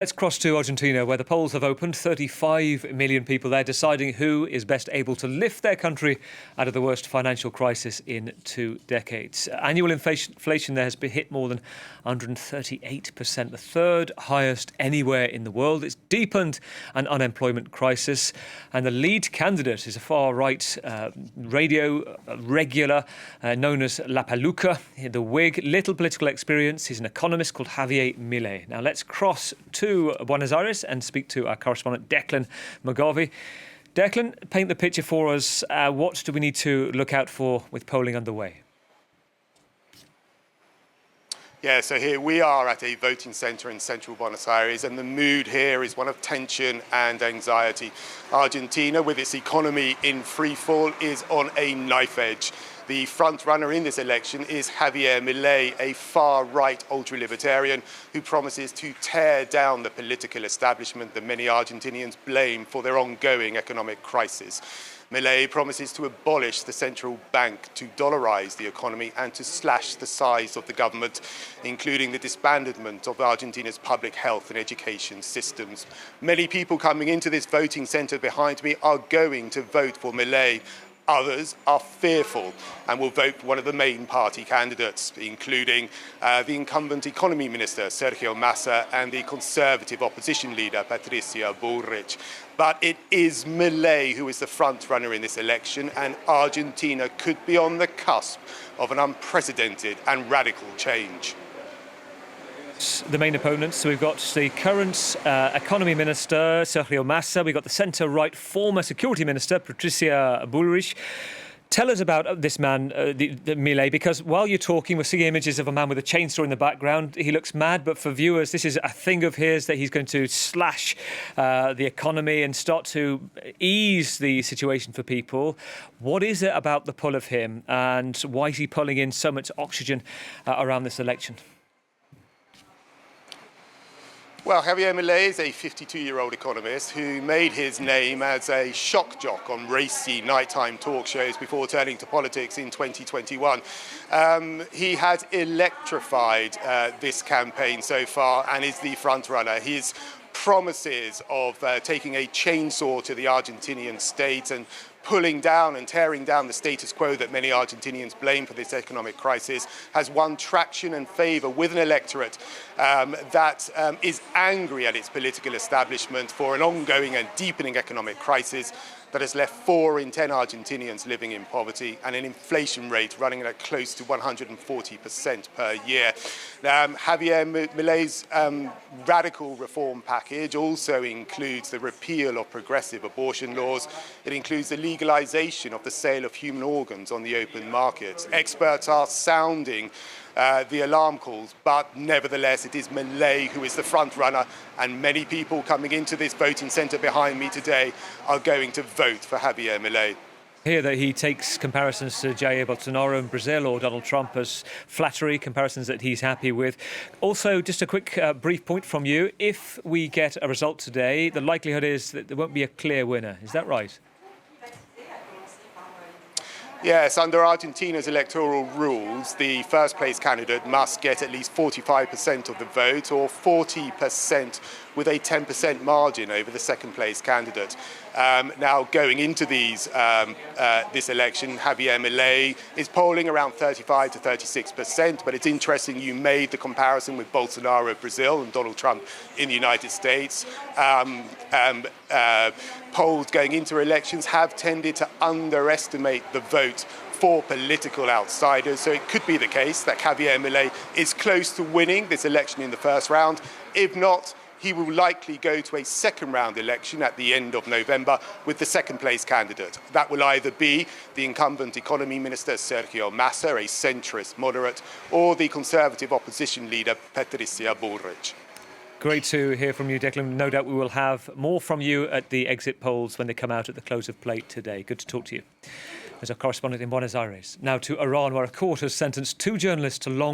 Let's cross to Argentina, where the polls have opened. 35 million people there deciding who is best able to lift their country out of the worst financial crisis in 2 decades. Annual inflation there has been hit more than 138%, the third highest anywhere in the world. It's deepened an unemployment crisis, and the lead candidate is a far-right radio regular known as La Paluca, the Whig, little political experience. He's an economist called Javier Milei. Now let's cross to Buenos Aires and speak to our correspondent Declan McGarvey. Declan, paint the picture for us. What do we need to look out for with polling underway? Yeah, so here we are at a voting centre in central Buenos Aires, and the mood here is one of tension and anxiety. Argentina, with its economy in freefall, is on a knife edge. The front runner in this election is Javier Milei, a far-right ultra-libertarian who promises to tear down the political establishment that many Argentinians blame for their ongoing economic crisis. Milei promises to abolish the central bank, to dollarize the economy and to slash the size of the government, including the disbandment of Argentina's public health and education systems. Many people coming into this voting centre behind me are going to vote for Milei. Others are fearful and will vote for one of the main party candidates, including the incumbent economy minister, Sergio Massa, and the conservative opposition leader, Patricia Bullrich. But it is Milei who is the front runner in this election, and Argentina could be on the cusp of an unprecedented and radical change. The main opponents, so we've got the current economy minister, Sergio Massa. We've got the centre-right former security minister, Patricia Bullrich. Tell us about this man, the Milei, because while you're talking, we're seeing images of a man with a chainsaw in the background. He looks mad, but for viewers, this is a thing of his, that he's going to slash the economy and start to ease the situation for people. What is it about the pull of him, and why is he pulling in so much oxygen around this election? Well, Javier Milei is a 52-year-old economist who made his name as a shock jock on racy nighttime talk shows before turning to politics in 2021. He has electrified this campaign so far and is the front-runner. His promises of taking a chainsaw to the Argentinian state and pulling down and tearing down the status quo that many Argentinians blame for this economic crisis has won traction and favour with an electorate that is angry at its political establishment for an ongoing and deepening economic crisis that has left 4 in 10 Argentinians living in poverty and an inflation rate running at close to 140% per year. Javier Milei's radical reform package also includes the repeal of progressive abortion laws. It includes the legalization of the sale of human organs on the open market. Experts are sounding the alarm calls, but nevertheless it is Milei who is the front runner, and many people coming into this voting centre behind me today are going to vote for Javier Milei. Here that he takes comparisons to Jair Bolsonaro in Brazil or Donald Trump as flattery, comparisons that he's happy with. Also, just a quick brief point from you. If we get a result today, the likelihood is that there won't be a clear winner. Is that right? Yes, under Argentina's electoral rules, the first place candidate must get at least 45% of the vote, or 40% with a 10% margin over the second place candidate. Now, going into this election, Javier Milei is polling around 35 to 36%, but it's interesting you made the comparison with Bolsonaro of Brazil and Donald Trump in the United States. Polls going into elections have tended to underestimate the vote for political outsiders, so it could be the case that Javier Milei is close to winning this election in the first round. If not, he will likely go to a second round election at the end of November with the second place candidate. That will either be the incumbent economy minister Sergio Massa, a centrist moderate, or the conservative opposition leader Patricia Bullrich. Great to hear from you, Declan. No doubt we will have more from you at the exit polls when they come out at the close of play today. Good to talk to you. As our correspondent in Buenos Aires. Now to Iran, where a court has sentenced 2 journalists to long